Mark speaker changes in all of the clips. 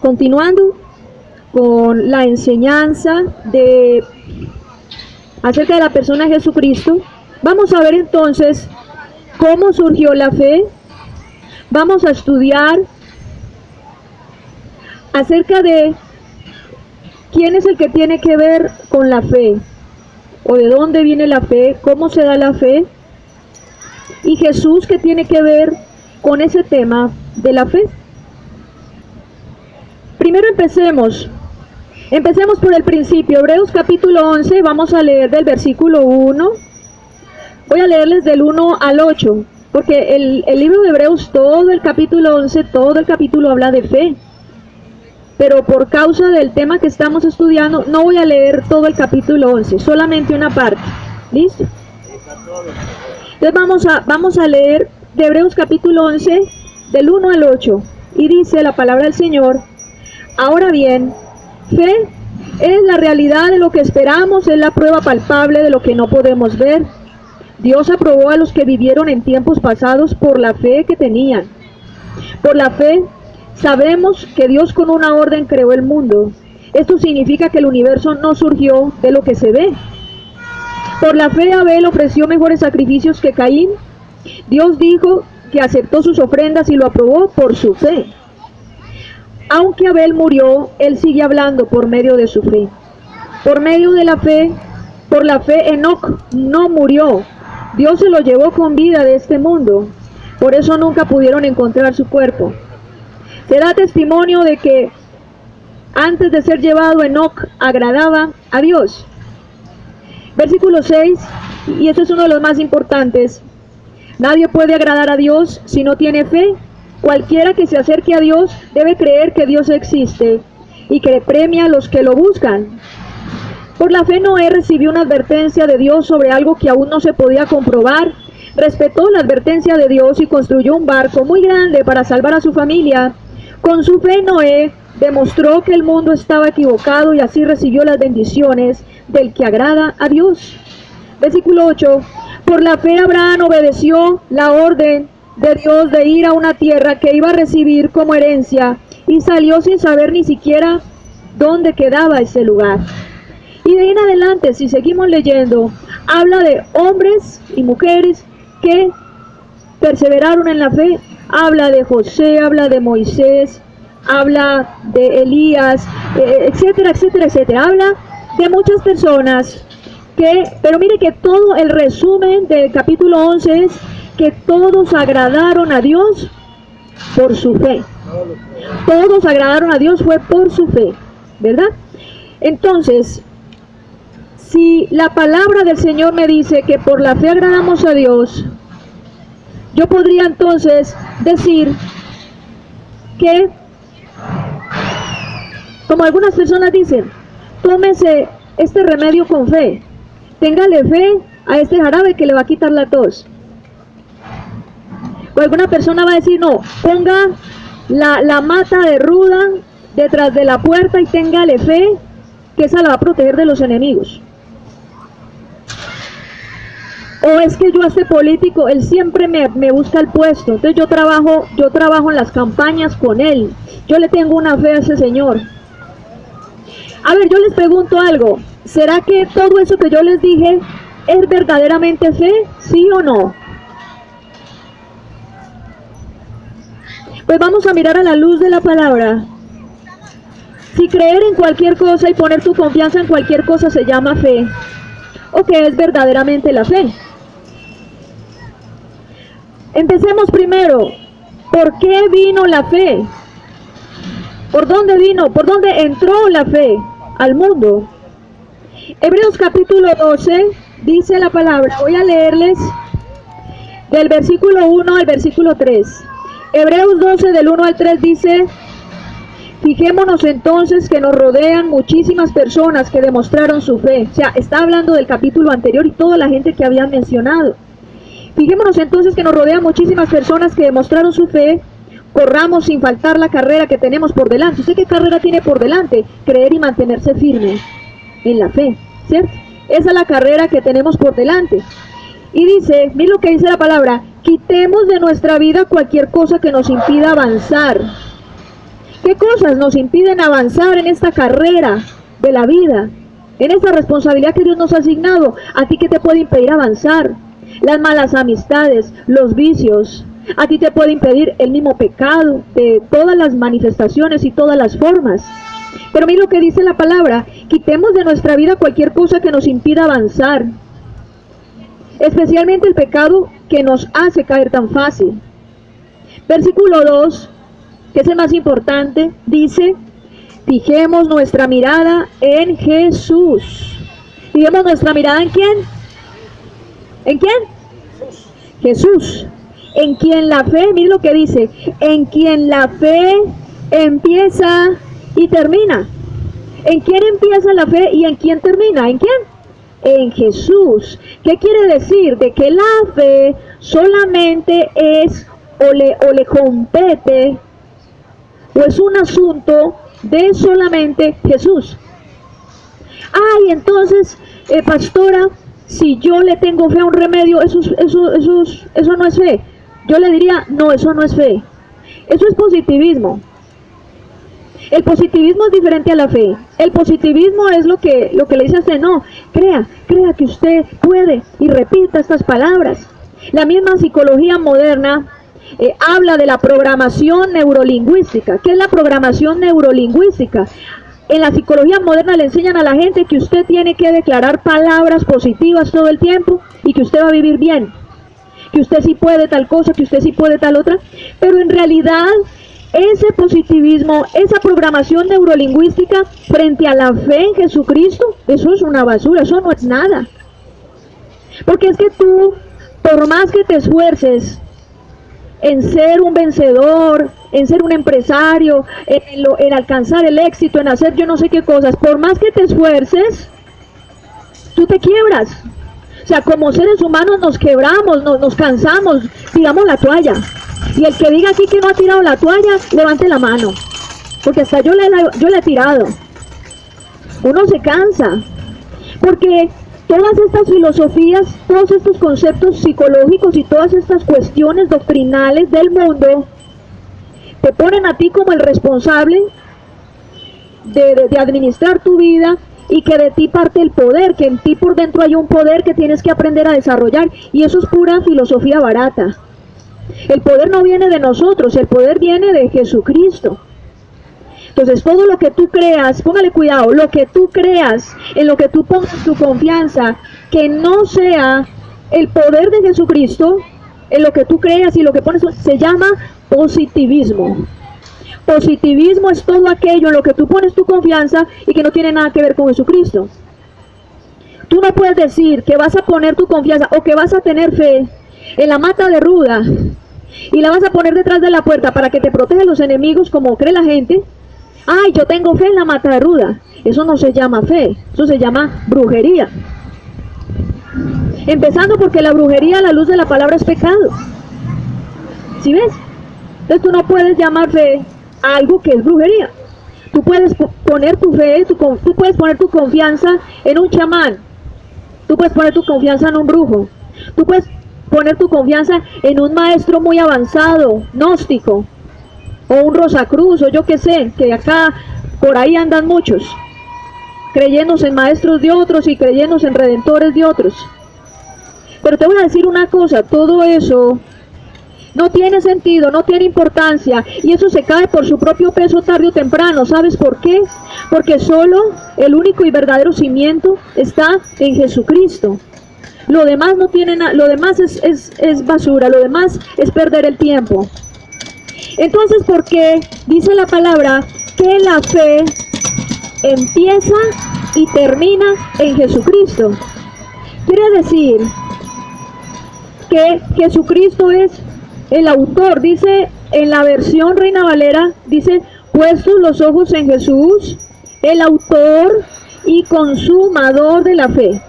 Speaker 1: Continuando con la enseñanza acerca de la persona de Jesucristo, vamos a ver entonces cómo surgió la fe. Vamos a estudiar acerca de quién es el que tiene que ver con la fe, o de dónde viene la fe, cómo se da la fe, y Jesús que tiene que ver con ese tema de la fe. Primero empecemos por el principio. Hebreos capítulo 11, vamos a leer del versículo 1. Voy a leerles del 1 al 8, porque el libro de Hebreos, todo el capítulo 11, todo el capítulo habla de fe. Pero por causa del tema que estamos estudiando, no voy a leer todo el capítulo 11, solamente una parte. ¿Listo? Entonces vamos a leer de Hebreos capítulo 11, del 1 al 8. Y dice la palabra del Señor: ahora bien, fe es la realidad de lo que esperamos, es la prueba palpable de lo que no podemos ver. Dios aprobó a los que vivieron en tiempos pasados por la fe que tenían. Por la fe sabemos que Dios con una orden creó el mundo. Esto significa que el universo no surgió de lo que se ve. Por la fe Abel ofreció mejores sacrificios que Caín. Dios dijo que aceptó sus ofrendas y lo aprobó por su fe. Aunque Abel murió, él sigue hablando por medio de su fe. Por la fe Enoc no murió. Dios se lo llevó con vida de este mundo. Por eso nunca pudieron encontrar su cuerpo. Se da testimonio de que antes de ser llevado, Enoc agradaba a Dios. Versículo 6, y este es uno de los más importantes. Nadie puede agradar a Dios si no tiene fe. Cualquiera que se acerque a Dios debe creer que Dios existe y que premia a los que lo buscan. Por la fe Noé recibió una advertencia de Dios sobre algo que aún no se podía comprobar. Respetó la advertencia de Dios y construyó un barco muy grande para salvar a su familia. Con su fe Noé demostró que el mundo estaba equivocado y así recibió las bendiciones del que agrada a Dios. Versículo 8. Por la fe Abraham obedeció la orden de Dios de ir a una tierra que iba a recibir como herencia y salió sin saber ni siquiera dónde quedaba ese lugar. Y de ahí en adelante, si seguimos leyendo, habla de hombres y mujeres que perseveraron en la fe. Habla de José, habla de Moisés, habla de Elías, etcétera, etcétera, etcétera. Habla de muchas personas pero mire que todo el resumen del capítulo 11 es que todos agradaron a Dios por su fe. Todos agradaron a Dios fue por su fe, ¿verdad? Entonces, si la palabra del Señor me dice que por la fe agradamos a Dios, yo podría entonces decir que, como algunas personas dicen, tómese este remedio con fe, téngale fe a este jarabe que le va a quitar la tos. O alguna persona va a decir, no, ponga la mata de ruda detrás de la puerta y téngale fe que esa la va a proteger de los enemigos. O es que yo a este político, él siempre me busca el puesto, entonces yo trabajo en las campañas con él, yo le tengo una fe a ese señor. A ver, yo les pregunto algo, ¿será que todo eso que yo les dije es verdaderamente fe? ¿Sí o no? Pues vamos a mirar a la luz de la palabra. Si creer en cualquier cosa y poner tu confianza en cualquier cosa se llama fe, ¿o qué es verdaderamente la fe? Empecemos primero. ¿Por qué vino la fe? ¿Por dónde vino? ¿Por dónde entró la fe al mundo? Hebreos capítulo 12 dice la palabra. Voy a leerles del versículo 1 al versículo 3. Hebreos 12 del 1 al 3 dice: fijémonos entonces que nos rodean muchísimas personas que demostraron su fe. O sea, está hablando del capítulo anterior y toda la gente que habían mencionado. Fijémonos entonces que nos rodean muchísimas personas que demostraron su fe. Corramos sin faltar la carrera que tenemos por delante. ¿Usted qué carrera tiene por delante? Creer y mantenerse firme en la fe, ¿cierto? Esa es la carrera que tenemos por delante. Y dice, mira lo que dice la palabra: quitemos de nuestra vida cualquier cosa que nos impida avanzar. ¿Qué cosas nos impiden avanzar en esta carrera de la vida? En esta responsabilidad que Dios nos ha asignado. ¿A ti qué te puede impedir avanzar? Las malas amistades, los vicios. A ti te puede impedir el mismo pecado de todas las manifestaciones y todas las formas. Pero mira lo que dice la palabra. Quitemos de nuestra vida cualquier cosa que nos impida avanzar. Especialmente el pecado que nos hace caer tan fácil. Versículo 2, que es el más importante, dice: fijemos nuestra mirada en Jesús. Fijemos nuestra mirada ¿en quién? ¿En quién? Jesús. En quien la fe, mire lo que dice, en quien la fe empieza y termina. ¿En quién empieza la fe y en quién termina? ¿En quién? En Jesús. ¿Qué quiere decir? De que la fe solamente es o le compete o es un asunto de solamente Jesús. Ay, entonces, pastora, si yo le tengo fe a un remedio, eso no es fe. Yo le diría, no, eso no es fe. Eso es positivismo. El positivismo es diferente a la fe. El positivismo es lo que le dice a usted, no, crea que usted puede, y repita estas palabras. La misma psicología moderna habla de la programación neurolingüística. ¿Qué es la programación neurolingüística? En la psicología moderna le enseñan a la gente que usted tiene que declarar palabras positivas todo el tiempo y que usted va a vivir bien, que usted sí puede tal cosa, que usted sí puede tal otra, pero en realidad ese positivismo, esa programación neurolingüística frente a la fe en Jesucristo, eso es una basura, eso no es nada. Porque es que tú, por más que te esfuerces en ser un vencedor, en ser un empresario, en alcanzar el éxito, en hacer yo no sé qué cosas, por más que te esfuerces, tú te quiebras. O sea, como seres humanos nos quebramos, nos cansamos, tiramos la toalla. Y el que diga aquí que no ha tirado la toalla, levante la mano, porque hasta yo le he tirado. Uno se cansa, porque todas estas filosofías, todos estos conceptos psicológicos y todas estas cuestiones doctrinales del mundo te ponen a ti como el responsable de administrar tu vida, y que de ti parte el poder, que en ti por dentro hay un poder que tienes que aprender a desarrollar, y eso es pura filosofía barata. El poder no viene de nosotros, el poder viene de Jesucristo. Entonces todo lo que tú creas, póngale cuidado, lo que tú creas, en lo que tú pongas tu confianza, que no sea el poder de Jesucristo, en lo que tú creas y lo que pones, se llama positivismo. Positivismo es todo aquello en lo que tú pones tu confianza y que no tiene nada que ver con Jesucristo. Tú no puedes decir que vas a poner tu confianza o que vas a tener fe en la mata de ruda y la vas a poner detrás de la puerta para que te proteja los enemigos, como cree la gente. Ay, yo tengo fe en la mata de ruda. Eso no se llama fe, eso se llama brujería. Empezando porque la brujería a la luz de la palabra es pecado. ¿Sí ves? Entonces tú no puedes llamar fe a algo que es brujería. Tú puedes poner tu fe, tú puedes poner tu confianza en un chamán. Tú puedes poner tu confianza en un brujo. Tú puedes poner tu confianza en un maestro muy avanzado, gnóstico, o un Rosacruz, o yo qué sé, que acá por ahí andan muchos, creyéndose en maestros de otros y creyéndose en redentores de otros. Pero te voy a decir una cosa, todo eso no tiene sentido, no tiene importancia, y eso se cae por su propio peso tarde o temprano. ¿Sabes por qué? Porque solo el único y verdadero cimiento está en Jesucristo. Lo demás no tiene nada, lo demás es basura, lo demás es perder el tiempo. Entonces, ¿por qué dice la palabra que la fe empieza y termina en Jesucristo? Quiere decir que Jesucristo es el autor. Dice en la versión Reina Valera, dice: puestos los ojos en Jesús, el autor y consumador de la fe.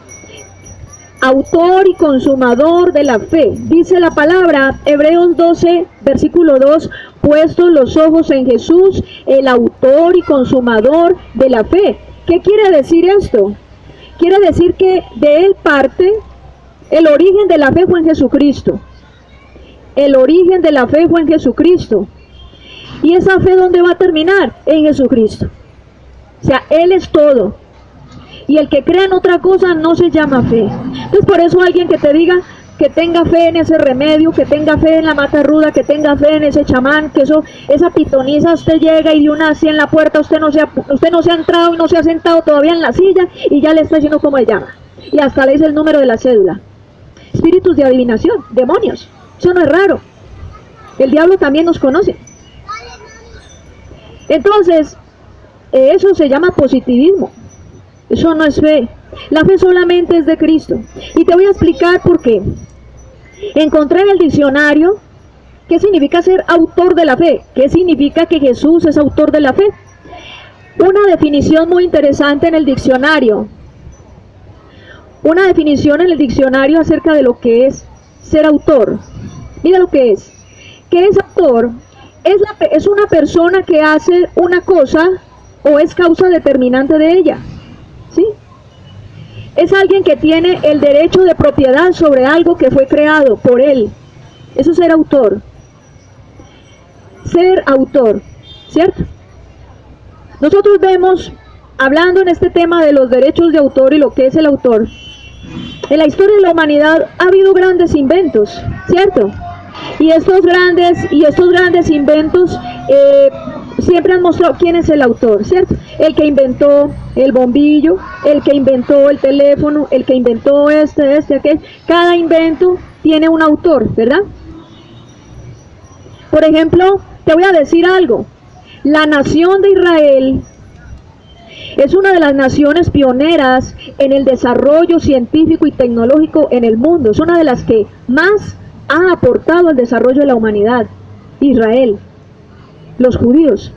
Speaker 1: Autor y consumador de la fe. Dice la palabra, Hebreos 12, versículo 2, puestos los ojos en Jesús, el autor y consumador de la fe. ¿Qué quiere decir esto? Quiere decir que de él parte, el origen de la fe fue en Jesucristo. El origen de la fe fue en Jesucristo. ¿Y esa fe dónde va a terminar? En Jesucristo. O sea, Él es todo. Y el que crea en otra cosa no se llama fe. Entonces por eso alguien que te diga que tenga fe en ese remedio, que tenga fe en la mata ruda, que tenga fe en ese chamán, que esa pitoniza, usted llega y de una así en la puerta, usted no se ha entrado y no se ha sentado todavía en la silla y ya le está diciendo cómo se llama. Y hasta le dice el número de la cédula. Espíritus de adivinación, demonios. Eso no es raro. El diablo también nos conoce. Entonces, eso se llama positivismo. Eso no es fe. La fe solamente es de Cristo. Y te voy a explicar por qué. Encontré en el diccionario qué significa ser autor de la fe. ¿Qué significa que Jesús es autor de la fe? Una definición muy interesante en el diccionario. Una definición en el diccionario acerca de lo que es ser autor. Mira lo que es. ¿Qué es autor? Es una persona que hace una cosa o es causa determinante de ella. ¿Sí? Es alguien que tiene el derecho de propiedad sobre algo que fue creado por él. Eso es ser autor. Ser autor, ¿cierto? Nosotros vemos, hablando en este tema de los derechos de autor y lo que es el autor, en la historia de la humanidad ha habido grandes inventos, ¿cierto? Y estos grandes inventos siempre han mostrado quién es el autor, ¿cierto? El que inventó el bombillo, el que inventó el teléfono, el que inventó aquel. Cada invento tiene un autor, ¿verdad? Por ejemplo, te voy a decir algo. La nación de Israel es una de las naciones pioneras en el desarrollo científico y tecnológico en el mundo. Es una de las que más ha aportado al desarrollo de la humanidad. Israel, los judíos.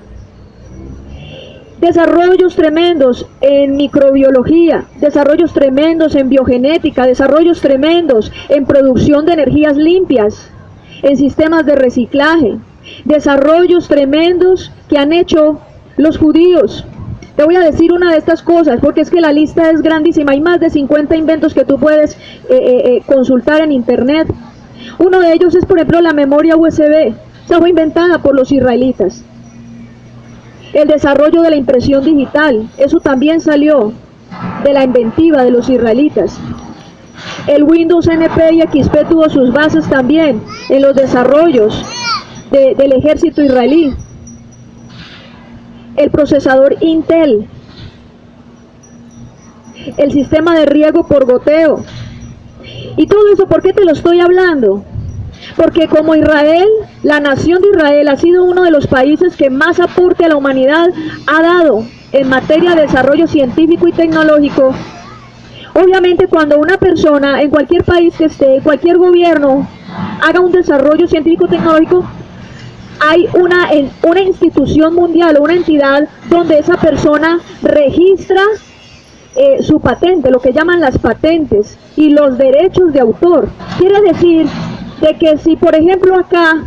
Speaker 1: Desarrollos tremendos en microbiología, desarrollos tremendos en biogenética, desarrollos tremendos en producción de energías limpias, en sistemas de reciclaje, desarrollos tremendos que han hecho los judíos. Te voy a decir una de estas cosas, porque es que la lista es grandísima. Hay más de 50 inventos que tú puedes consultar en internet. Uno de ellos es, por ejemplo, la memoria USB. Esa fue inventada por los israelitas. El desarrollo de la impresión digital, eso también salió de la inventiva de los israelitas. El Windows NP y XP tuvo sus bases también en los desarrollos del ejército israelí. El procesador Intel, el sistema de riego por goteo. Y todo eso, ¿por qué te lo estoy hablando? Porque como Israel, la nación de Israel ha sido uno de los países que más aporte a la humanidad ha dado en materia de desarrollo científico y tecnológico. Obviamente cuando una persona en cualquier país que esté, cualquier gobierno haga un desarrollo científico y tecnológico, hay una institución mundial o una entidad donde esa persona registra su patente, lo que llaman las patentes y los derechos de autor. Quiere decir de que si, por ejemplo, acá,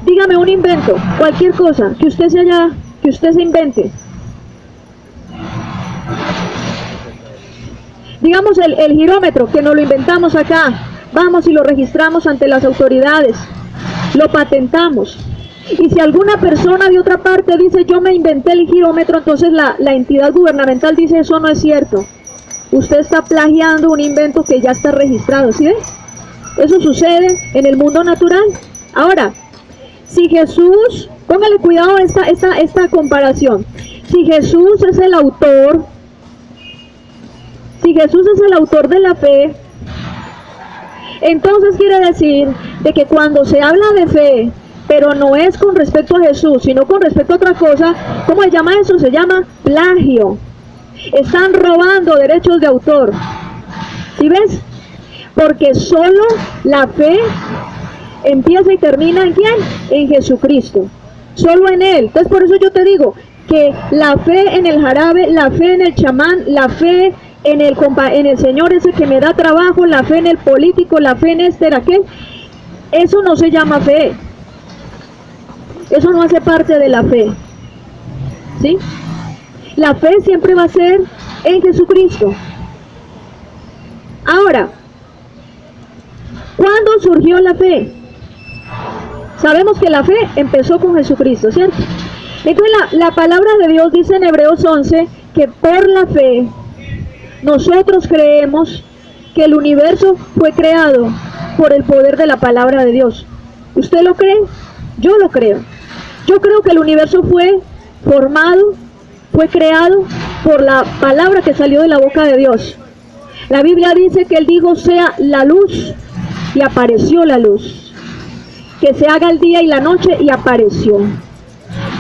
Speaker 1: dígame un invento, cualquier cosa que usted se invente. Digamos el girómetro, que nos lo inventamos acá, vamos y lo registramos ante las autoridades, lo patentamos. Y si alguna persona de otra parte dice yo me inventé el girómetro, entonces la entidad gubernamental dice eso no es cierto. Usted está plagiando un invento que ya está registrado, ¿sí ve? Eso sucede en el mundo natural. Ahora, si Jesús, póngale cuidado a esta comparación. Si Jesús es el autor, de la fe, entonces quiere decir de que cuando se habla de fe, pero no es con respecto a Jesús, sino con respecto a otra cosa, ¿cómo se llama eso? Se llama plagio. Están robando derechos de autor. ¿Sí ves? Porque solo la fe empieza y termina ¿en quién? En Jesucristo. Solo en Él. Entonces por eso yo te digo que la fe en el jarabe, la fe en el chamán, la fe en el señor ese que me da trabajo, la fe en el político, la fe en este, aquel, eso no se llama fe. Eso no hace parte de la fe. ¿Sí? La fe siempre va a ser en Jesucristo. Ahora, ¿cuándo surgió la fe? Sabemos que la fe empezó con Jesucristo, ¿cierto? Entonces la palabra de Dios dice en Hebreos 11 que por la fe nosotros creemos que el universo fue creado por el poder de la palabra de Dios. ¿Usted lo cree? Yo lo creo. Yo creo que el universo fue formado, fue creado por la palabra que salió de la boca de Dios. La Biblia dice que Él dijo sea la luz y apareció la luz. Que se haga el día y la noche y apareció.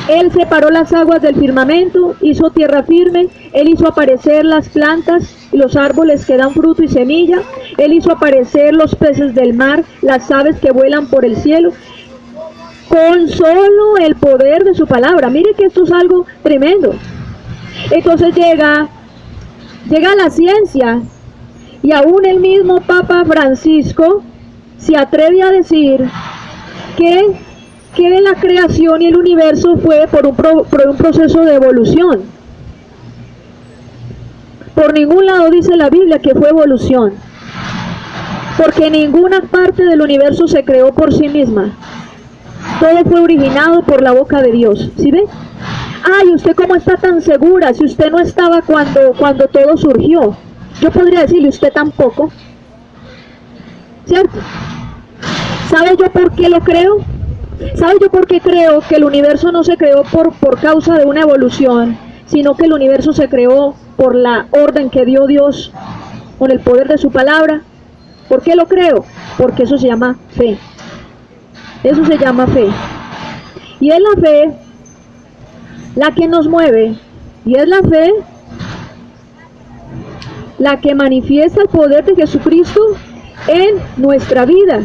Speaker 1: Él separó las aguas del firmamento, hizo tierra firme, Él hizo aparecer las plantas y los árboles que dan fruto y semilla, Él hizo aparecer los peces del mar, las aves que vuelan por el cielo, con solo el poder de su palabra. Mire que esto es algo tremendo. Entonces llega la ciencia, y aún el mismo Papa Francisco se atreve a decir que la creación y el universo fue por un proceso de evolución. Por ningún lado dice la Biblia que fue evolución, porque ninguna parte del universo se creó por sí misma. Todo fue originado por la boca de Dios. ¿Sí ve? Ay, ¿usted cómo está tan segura? Si usted no estaba cuando todo surgió. Yo podría decirle, usted tampoco. ¿Cierto? ¿Sabe yo por qué lo creo? ¿Sabe yo por qué creo que el universo no se creó por causa de una evolución, sino que el universo se creó por la orden que dio Dios con el poder de su palabra? ¿Por qué lo creo? Porque eso se llama fe. Eso se llama fe. Y es la fe la que nos mueve. Y es la fe la que manifiesta el poder de Jesucristo en nuestra vida.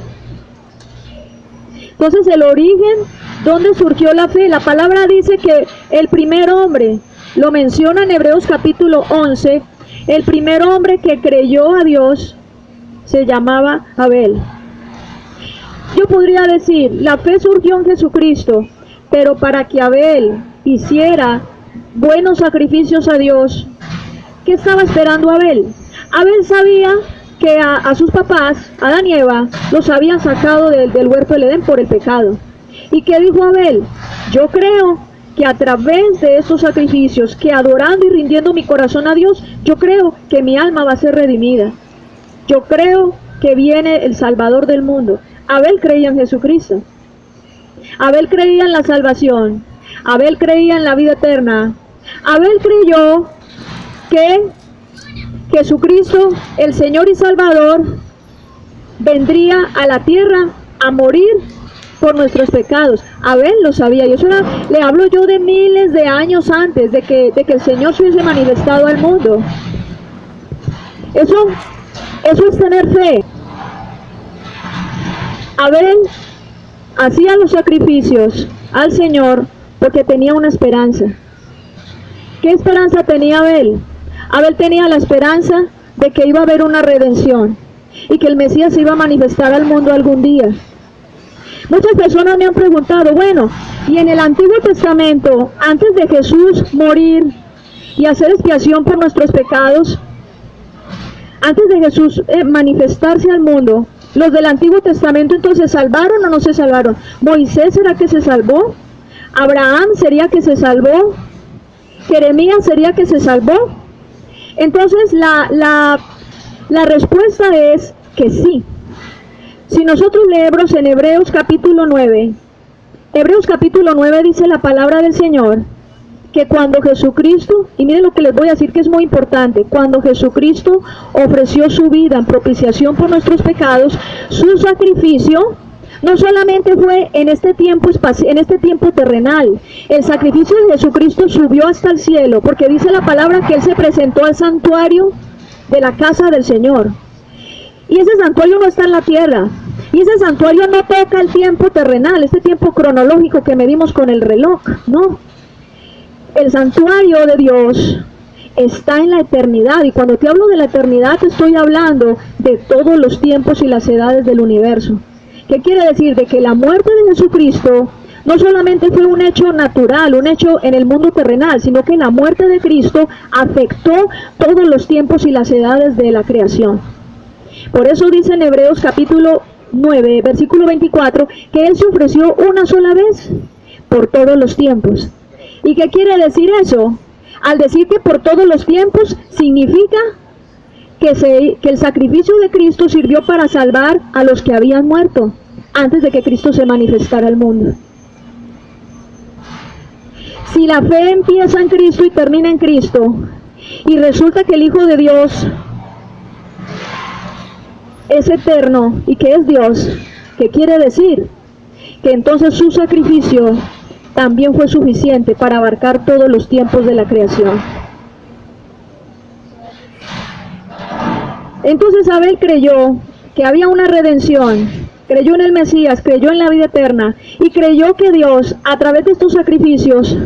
Speaker 1: Entonces el origen, ¿dónde surgió la fe? La palabra dice que el primer hombre, lo menciona en Hebreos capítulo 11, el primer hombre que creyó a Dios se llamaba Abel. Yo podría decir, la fe surgió en Jesucristo, pero para que Abel hiciera buenos sacrificios a Dios, ¿qué estaba esperando Abel? Abel sabía que a sus papás, Adán y Eva, los habían sacado del huerto del Edén por el pecado. ¿Y qué dijo Abel? Yo creo que a través de estos sacrificios, que adorando y rindiendo mi corazón a Dios, yo creo que mi alma va a ser redimida. Yo creo que viene el Salvador del mundo. Abel creía en Jesucristo. Abel creía en la salvación. Abel creía en la vida eterna. Abel creyó que Jesucristo, el Señor y Salvador, vendría a la tierra a morir por nuestros pecados. Abel lo sabía, y eso le hablo yo de miles de años antes de que el Señor se hubiese manifestado al mundo. Eso es tener fe. Abel hacía los sacrificios al Señor porque tenía una esperanza. ¿Qué esperanza tenía Abel? Abel tenía la esperanza de que iba a haber una redención y que el Mesías se iba a manifestar al mundo algún día. Muchas personas me han preguntado, bueno, y en el Antiguo Testamento, antes de Jesús morir y hacer expiación por nuestros pecados, antes de Jesús manifestarse al mundo, los del Antiguo Testamento entonces ¿se salvaron o no se salvaron? ¿Moisés será que se salvó? ¿Abraham sería que se salvó? ¿Jeremías sería que se salvó? Entonces la respuesta es que sí. Si nosotros leemos en Hebreos capítulo 9, Hebreos capítulo 9 dice la palabra del Señor, que cuando Jesucristo, y miren lo que les voy a decir que es muy importante, cuando Jesucristo ofreció su vida en propiciación por nuestros pecados, su sacrificio no solamente fue en este tiempo terrenal. El sacrificio de Jesucristo subió hasta el cielo, porque dice la palabra que Él se presentó al santuario de la casa del Señor. Y ese santuario no está en la tierra. Y ese santuario no toca el tiempo terrenal, este tiempo cronológico que medimos con el reloj, no. El santuario de Dios está en la eternidad, y cuando te hablo de la eternidad te estoy hablando de todos los tiempos y las edades del universo. ¿Qué quiere decir? De que la muerte de Jesucristo no solamente fue un hecho natural, un hecho en el mundo terrenal, sino que la muerte de Cristo afectó todos los tiempos y las edades de la creación. Por eso dice en Hebreos capítulo 9, versículo 24, que Él se ofreció una sola vez por todos los tiempos. ¿Y qué quiere decir eso? Al decir que por todos los tiempos, significa que el sacrificio de Cristo sirvió para salvar a los que habían muerto antes de que Cristo se manifestara al mundo. Si la fe empieza en Cristo y termina en Cristo, y resulta que el Hijo de Dios es eterno y que es Dios, ¿qué quiere decir? Que entonces su sacrificio también fue suficiente para abarcar todos los tiempos de la creación. Entonces Abel creyó que había una redención, creyó en el Mesías, creyó en la vida eterna y creyó que Dios, a través de estos sacrificios,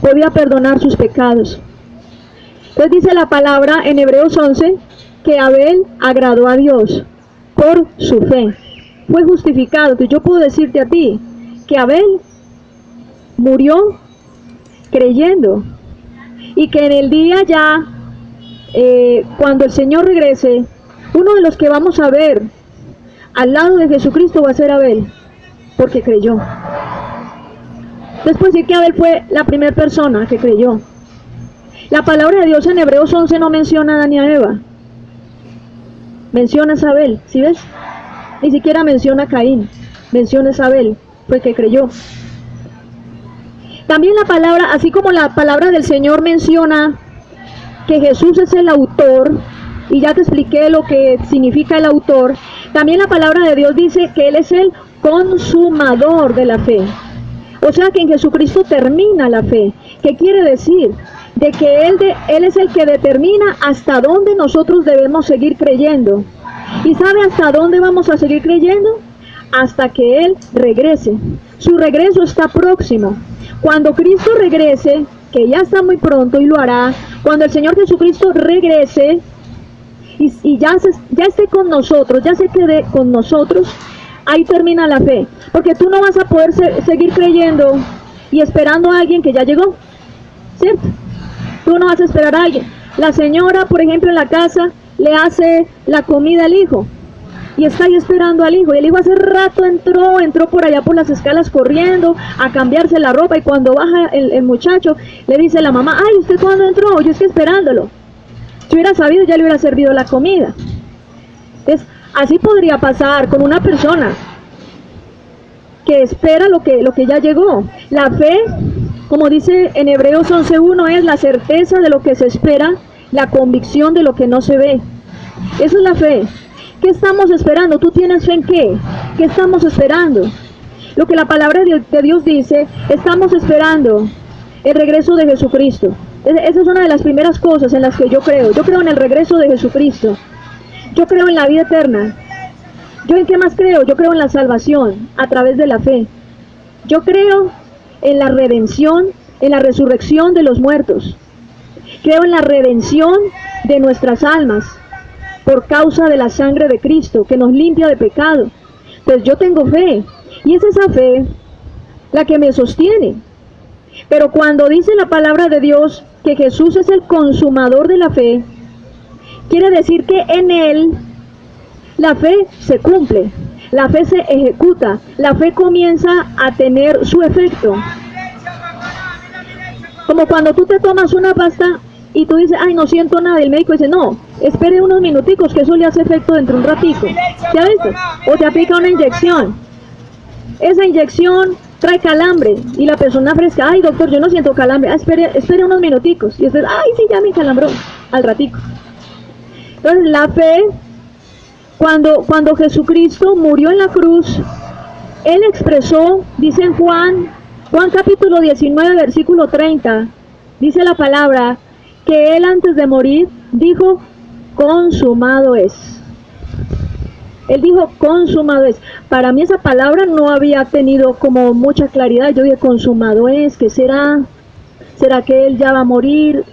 Speaker 1: podía perdonar sus pecados. Entonces dice la palabra en Hebreos 11 que Abel agradó a Dios por su fe. Fue justificado. Entonces yo puedo decirte a ti que Abel murió creyendo y que en el día ya, cuando el Señor regrese, uno de los que vamos a ver al lado de Jesucristo va a ser Abel, porque creyó. Después sí que Abel fue la primera persona que creyó. La palabra de Dios en Hebreos 11 no menciona a Adán ni a Eva, menciona a Abel, ¿sí ves? Ni siquiera menciona a Caín, menciona a Abel, fue que creyó. También la palabra, así como la palabra del Señor menciona que Jesús es el autor, y ya te expliqué lo que significa el autor, también la palabra de Dios dice que Él es el consumador de la fe. O sea que en Jesucristo termina la fe. ¿Qué quiere decir? De que Él es el que determina hasta dónde nosotros debemos seguir creyendo. ¿Y sabe hasta dónde vamos a seguir creyendo? Hasta que Él regrese. Su regreso está próximo. Cuando Cristo regrese, que ya está muy pronto y lo hará, cuando el Señor Jesucristo regrese y ya esté con nosotros, ya se quede con nosotros, ahí termina la fe. Porque tú no vas a poder seguir creyendo y esperando a alguien que ya llegó, ¿cierto? Tú no vas a esperar a alguien. La señora, por ejemplo, en la casa le hace la comida al hijo y está ahí esperando al hijo, y el hijo hace rato entró por allá por las escalas corriendo a cambiarse la ropa, y cuando baja el muchacho le dice a la mamá: ay, ¿usted cuándo entró? Yo estoy esperándolo. Si hubiera sabido, ya le hubiera servido la comida. Entonces, así podría pasar con una persona que espera lo que ya llegó. La fe, como dice en Hebreos 11:1, es la certeza de lo que se espera, la convicción de lo que no se ve. Eso es la fe. ¿Qué estamos esperando? ¿Tú tienes fe en qué? ¿Qué estamos esperando? Lo que la palabra de Dios dice, estamos esperando el regreso de Jesucristo. Esa es una de las primeras cosas en las que yo creo. Yo creo en el regreso de Jesucristo. Yo creo en la vida eterna. ¿Yo en qué más creo? Yo creo en la salvación a través de la fe. Yo creo en la redención, en la resurrección de los muertos. Creo en la redención de nuestras almas por causa de la sangre de Cristo que nos limpia de pecado. Pues yo tengo fe, y es esa fe la que me sostiene. Pero cuando dice la palabra de Dios que Jesús es el consumador de la fe, quiere decir que en Él la fe se cumple, la fe se ejecuta, la fe comienza a tener su efecto. Como cuando tú te tomas una pasta y tú dices: ay, no siento nada, y el médico dice: no, espere unos minuticos, que eso le hace efecto dentro de un ratico. ¿Ya ves? O te aplica una inyección. Esa inyección trae calambre y la persona fresca: ay, doctor, yo no siento calambre. Ah, espere unos minuticos. Y después: ay, sí, ya me calambró al ratico. Entonces la fe, cuando Jesucristo murió en la cruz, Él expresó, dice en Juan capítulo 19, versículo 30, dice la palabra, que Él antes de morir dijo: consumado es. Él dijo: consumado es. Para mí esa palabra no había tenido como mucha claridad. Yo dije: consumado es, ¿qué será? ¿Será que Él ya va a morir?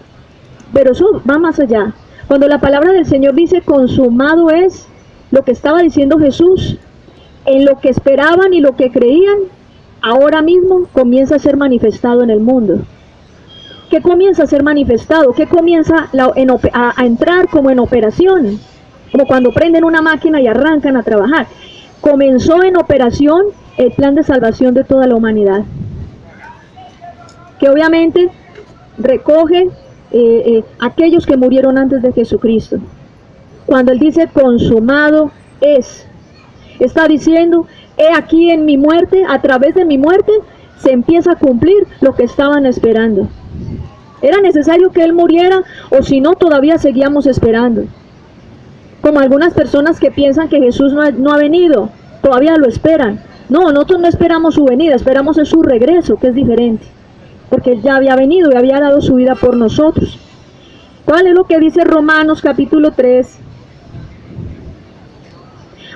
Speaker 1: Pero eso va más allá. Cuando la palabra del Señor dice consumado es, lo que estaba diciendo Jesús, en lo que esperaban y lo que creían, ahora mismo comienza a ser manifestado en el mundo. ¿Qué comienza a ser manifestado? ¿Qué comienza a entrar como en operación? Como cuando prenden una máquina y arrancan a trabajar. comenzó en operación el plan de salvación de toda la humanidad, que obviamente recoge aquellos que murieron antes de Jesucristo. Cuando Él dice consumado es, está diciendo, he aquí en mi muerte, a través de mi muerte, se empieza a cumplir lo que estaban esperando. Era necesario que Él muriera, o si no, todavía seguíamos esperando. Como algunas personas que piensan que Jesús no ha venido, todavía lo esperan. No, nosotros no esperamos su venida, esperamos su regreso, que es diferente. Porque Él ya había venido y había dado su vida por nosotros. ¿Cuál es lo que dice Romanos capítulo 3?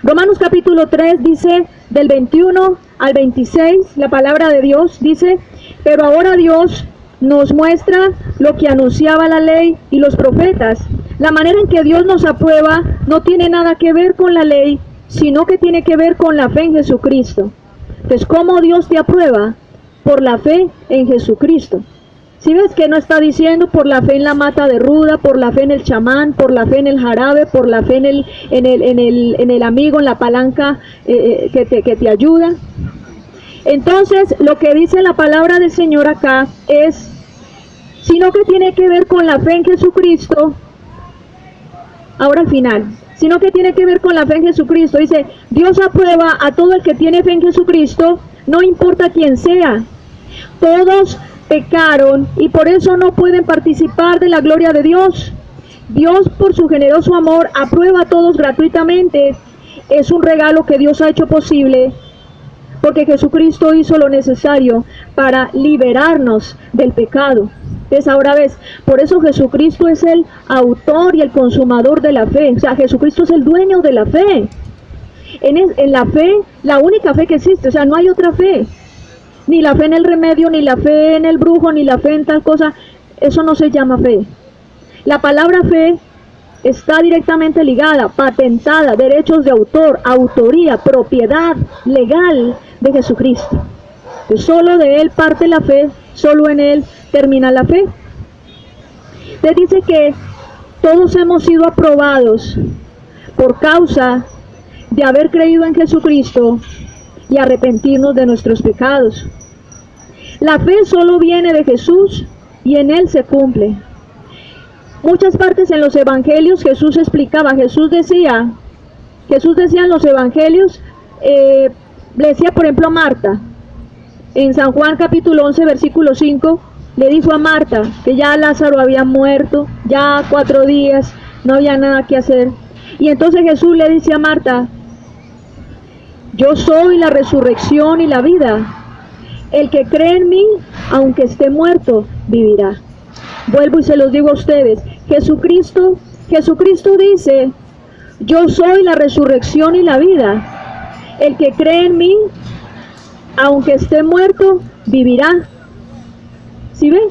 Speaker 1: Romanos capítulo 3 dice del 21 al 26, la palabra de Dios dice, pero ahora Dios nos muestra lo que anunciaba la ley y los profetas. La manera en que Dios nos aprueba no tiene nada que ver con la ley, sino que tiene que ver con la fe en Jesucristo. Entonces, ¿cómo Dios te aprueba? Por la fe en Jesucristo. Si ves que no está diciendo por la fe en la mata de ruda, por la fe en el chamán, por la fe en el jarabe, por la fe en el amigo, en la palanca que te ayuda. Entonces, lo que dice la palabra del Señor acá es, sino que tiene que ver con la fe en Jesucristo. Ahora al final, sino que tiene que ver con la fe en Jesucristo. Dice, Dios aprueba a todo el que tiene fe en Jesucristo, no importa quién sea. Todos pecaron y por eso no pueden participar de la gloria de Dios. Dios, por su generoso amor, aprueba a todos gratuitamente. Es un regalo que Dios ha hecho posible porque Jesucristo hizo lo necesario para liberarnos del pecado. Entonces ahora ves, por eso Jesucristo es el autor y el consumador de la fe. O sea, Jesucristo es el dueño de la fe. En la fe, la única fe que existe, o sea, no hay otra fe. Ni la fe en el remedio, ni la fe en el brujo, ni la fe en tal cosa. Eso no se llama fe. La palabra fe está directamente ligada, patentada, derechos de autor, autoría, propiedad legal de Jesucristo. Entonces, solo de Él parte la fe, solo en Él termina la fe. Entonces dice que todos hemos sido aprobados por causa de haber creído en Jesucristo y arrepentirnos de nuestros pecados. La fe solo viene de Jesús y en Él se cumple. Muchas partes en los evangelios Jesús explicaba, Jesús decía en los evangelios, le decía por ejemplo a Marta, en San Juan capítulo 11 versículo 5, le dijo a Marta que ya Lázaro había muerto, ya 4 días, no había nada que hacer. Y entonces Jesús le dice a Marta, yo soy la resurrección y la vida. El que cree en mí, aunque esté muerto, vivirá. Vuelvo y se los digo a ustedes, Jesucristo dice, yo soy la resurrección y la vida. El que cree en mí, aunque esté muerto, vivirá. ¿Sí ven?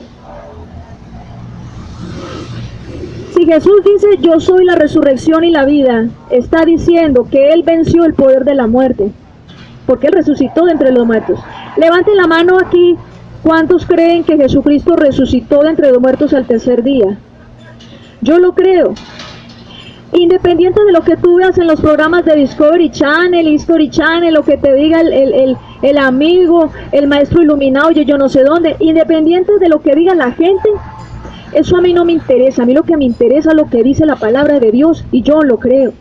Speaker 1: Si Jesús dice, yo soy la resurrección y la vida, está diciendo que Él venció el poder de la muerte, porque Él resucitó de entre los muertos. Levanten la mano aquí, ¿cuántos creen que Jesucristo resucitó de entre los muertos al tercer día? Yo lo creo. Independiente de lo que tú veas en los programas de Discovery Channel, History Channel, lo que te diga el amigo, el maestro iluminado, yo no sé dónde, independiente de lo que diga la gente, eso a mí no me interesa. A mí lo que me interesa es lo que dice la palabra de Dios, y yo lo creo.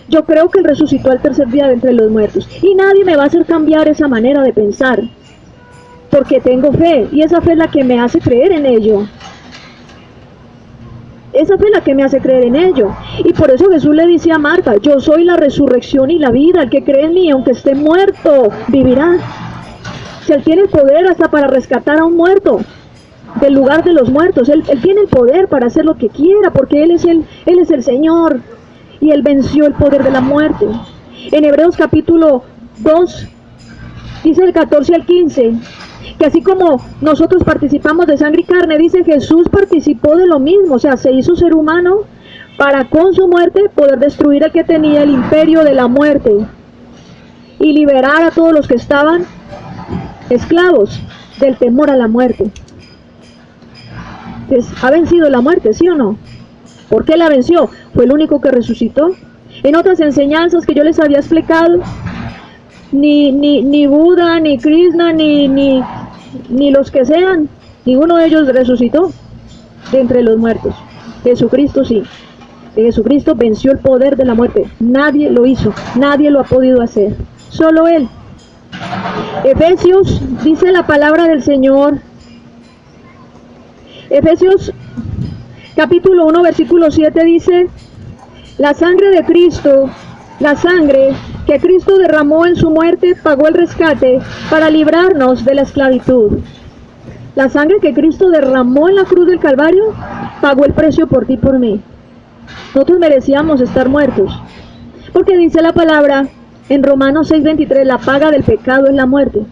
Speaker 1: Yo creo que Él resucitó al tercer día de entre los muertos, y nadie me va a hacer cambiar esa manera de pensar, porque tengo fe, y esa fe es la que me hace creer en ello. Esa fe es la que me hace creer en ello. Y por eso Jesús le dice a Marta, yo soy la resurrección y la vida. El que cree en mí, aunque esté muerto, vivirá. Si Él tiene el poder hasta para rescatar a un muerto del lugar de los muertos. Él tiene el poder para hacer lo que quiera, porque Él es el Señor. Y Él venció el poder de la muerte. En Hebreos capítulo 2, dice el 14 al 15, que así como nosotros participamos de sangre y carne, dice Jesús participó de lo mismo, o sea, se hizo ser humano para con su muerte poder destruir al que tenía el imperio de la muerte y liberar a todos los que estaban esclavos del temor a la muerte. Entonces, ¿ha vencido la muerte, sí o no? ¿Por qué la venció? Fue el único que resucitó. En otras enseñanzas que yo les había explicado, ni Buda, ni Krishna, ni los que sean, ninguno de ellos resucitó de entre los muertos. Jesucristo sí. Jesucristo venció el poder de la muerte. Nadie lo hizo, nadie lo ha podido hacer, solo Él. Efesios, dice la palabra del Señor, Efesios capítulo 1 versículo 7 dice: la sangre de Cristo, la sangre que Cristo derramó en su muerte, pagó el rescate para librarnos de la esclavitud. La sangre que Cristo derramó en la cruz del Calvario pagó el precio por ti y por mí. Nosotros merecíamos estar muertos, porque dice la palabra en Romanos 6:23, la paga del pecado es la muerte.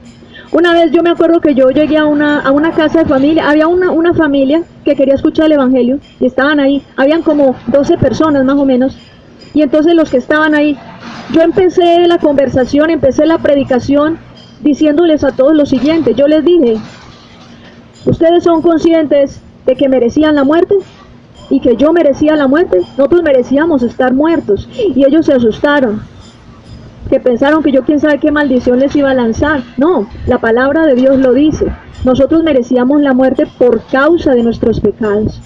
Speaker 1: Una vez yo me acuerdo que yo llegué a una casa de familia, había una familia que quería escuchar el evangelio, y estaban ahí, habían como 12 personas más o menos, y entonces los que estaban ahí, yo empecé la conversación, empecé la predicación, diciéndoles a todos lo siguiente. Yo les dije: ¿ustedes son conscientes de que merecían la muerte? Y que yo merecía la muerte. Nosotros merecíamos estar muertos. Y ellos se asustaron, que pensaron que yo quién sabe qué maldición les iba a lanzar. No, la palabra de Dios lo dice. Nosotros merecíamos la muerte por causa de nuestros pecados.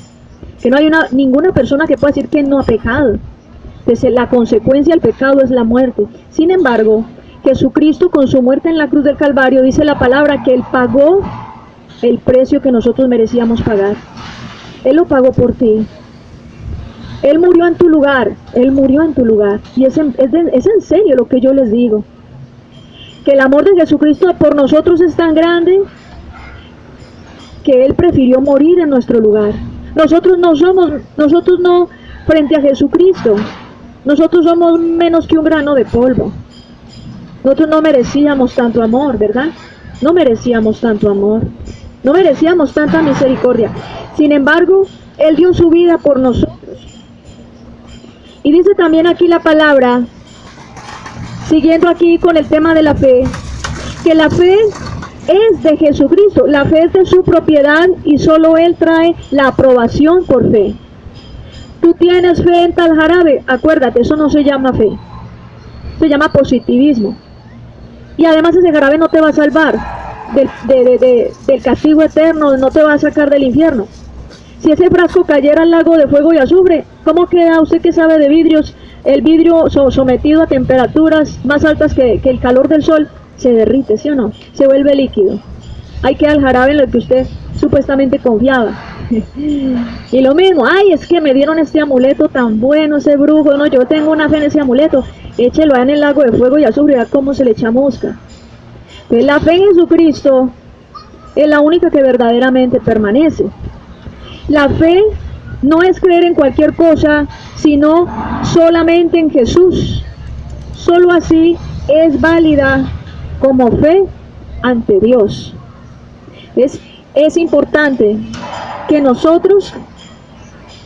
Speaker 1: Que no hay ninguna persona que pueda decir que no ha pecado. Entonces, la consecuencia del pecado es la muerte. Sin embargo, Jesucristo con su muerte en la cruz del Calvario, dice la palabra que Él pagó el precio que nosotros merecíamos pagar. Él lo pagó por ti. Él murió en tu lugar. Él murió en tu lugar. Y es en serio lo que yo les digo. Que el amor de Jesucristo por nosotros es tan grande que Él prefirió morir en nuestro lugar. Nosotros no, frente a Jesucristo, nosotros somos menos que un grano de polvo. Nosotros no merecíamos tanto amor, ¿verdad? No merecíamos tanto amor. No merecíamos tanta misericordia. Sin embargo, Él dio su vida por nosotros. Y dice también aquí la palabra, siguiendo aquí con el tema de la fe, que la fe es de Jesucristo, la fe es de su propiedad y solo Él trae la aprobación por fe. Tú tienes fe en tal jarabe, acuérdate, eso no se llama fe, se llama positivismo. Y además ese jarabe no te va a salvar del castigo eterno, no te va a sacar del infierno. Si ese frasco cayera al lago de fuego y azufre, ¿cómo queda usted que sabe de vidrios? El vidrio sometido a temperaturas más altas que el calor del sol, se derrite, ¿sí o no? Se vuelve líquido. Ahí queda el jarabe en lo que usted supuestamente confiaba. Y lo mismo, ay, es que me dieron este amuleto tan bueno, ese brujo, no, yo tengo una fe en ese amuleto, échelo ahí en el lago de fuego y azufre, vea cómo se le chamusca. Entonces, la fe en Jesucristo es la única que verdaderamente permanece. La fe no es creer en cualquier cosa, sino solamente en Jesús. Solo así es válida como fe ante Dios. Es importante que nosotros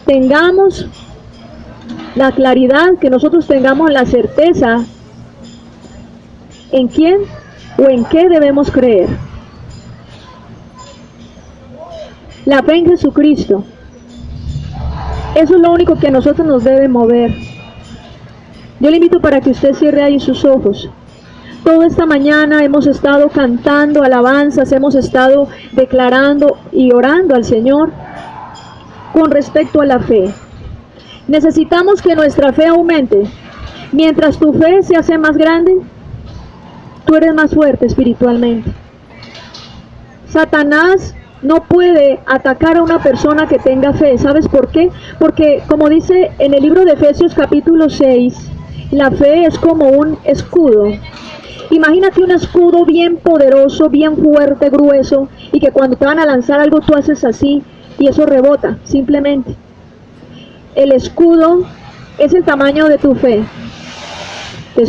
Speaker 1: tengamos la claridad, que nosotros tengamos la certeza en quién o en qué debemos creer. La fe en Jesucristo. Eso es lo único que a nosotros nos debe mover. Yo le invito para que usted cierre ahí sus ojos. Toda esta mañana hemos estado cantando alabanzas, hemos estado declarando y orando al Señor con respecto a la fe. Necesitamos que nuestra fe aumente. Mientras tu fe se hace más grande, tú eres más fuerte espiritualmente. Satanás no puede atacar a una persona que tenga fe. ¿Sabes por qué? Porque, como dice en el libro de Efesios capítulo 6, la fe es como un escudo. Imagínate un escudo bien poderoso, bien fuerte, grueso, y que cuando te van a lanzar algo tú haces así, y eso rebota, simplemente. El escudo es el tamaño de tu fe.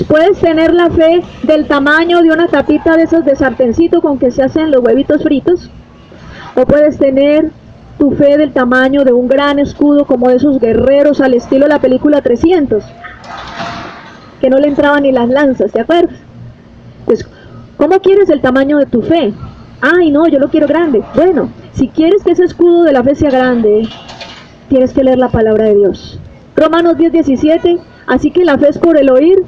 Speaker 1: Puedes tener la fe del tamaño de una tapita de esos de sartencito con que se hacen los huevitos fritos, o puedes tener tu fe del tamaño de un gran escudo como de esos guerreros al estilo de la película 300, que no le entraban ni las lanzas, ¿te acuerdas? Pues, ¿cómo quieres el tamaño de tu fe? Ay, no, yo lo quiero grande. Bueno, si quieres que ese escudo de la fe sea grande, tienes que leer la palabra de Dios. Romanos 10:17, así que la fe es por el oír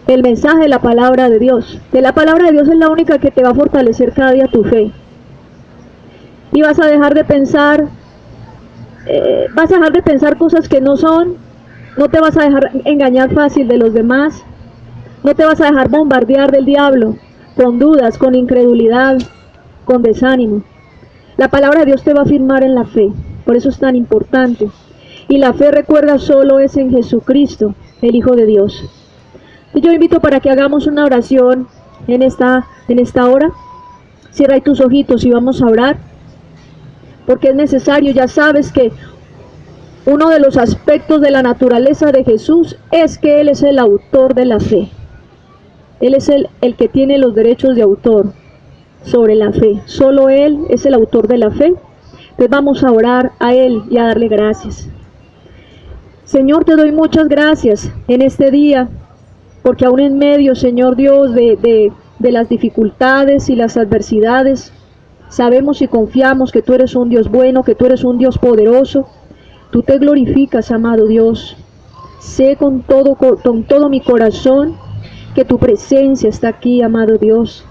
Speaker 1: el mensaje de la palabra de Dios. Que la palabra de Dios es la única que te va a fortalecer cada día tu fe. Y vas a dejar de pensar, cosas que no son, no te vas a dejar engañar fácil de los demás, no te vas a dejar bombardear del diablo con dudas, con incredulidad, con desánimo. La palabra de Dios te va a afirmar en la fe, por eso es tan importante. Y la fe, recuerda, solo es en Jesucristo, el Hijo de Dios. Y yo invito para que hagamos una oración en esta hora. Cierra ahí tus ojitos y vamos a orar, porque es necesario. Ya sabes que uno de los aspectos de la naturaleza de Jesús es que Él es el autor de la fe. Él es el que tiene los derechos de autor sobre la fe. Solo Él es el autor de la fe. Entonces vamos a orar a Él y a darle gracias. Señor, te doy muchas gracias en este día, porque aún en medio, Señor Dios, de las dificultades y las adversidades, sabemos y confiamos que tú eres un Dios bueno, que tú eres un Dios poderoso. Tú te glorificas, amado Dios. Sé con todo mi corazón que tu presencia está aquí, amado Dios.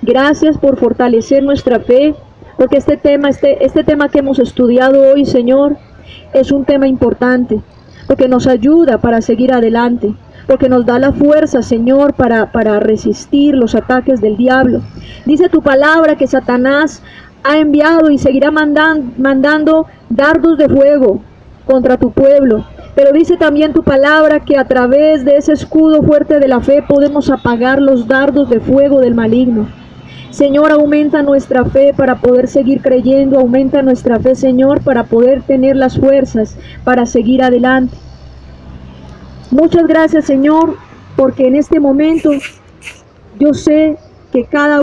Speaker 1: Gracias por fortalecer nuestra fe, porque este tema que hemos estudiado hoy, Señor, es un tema importante, porque nos ayuda para seguir adelante, porque nos da la fuerza, Señor, para resistir los ataques del diablo. Dice tu palabra que Satanás ha enviado y seguirá mandando dardos de fuego contra tu pueblo. Pero dice también tu palabra que a través de ese escudo fuerte de la fe podemos apagar los dardos de fuego del maligno. Señor, aumenta nuestra fe para poder seguir creyendo, aumenta nuestra fe, Señor, para poder tener las fuerzas para seguir adelante. Muchas gracias, Señor, porque en este momento yo sé que cada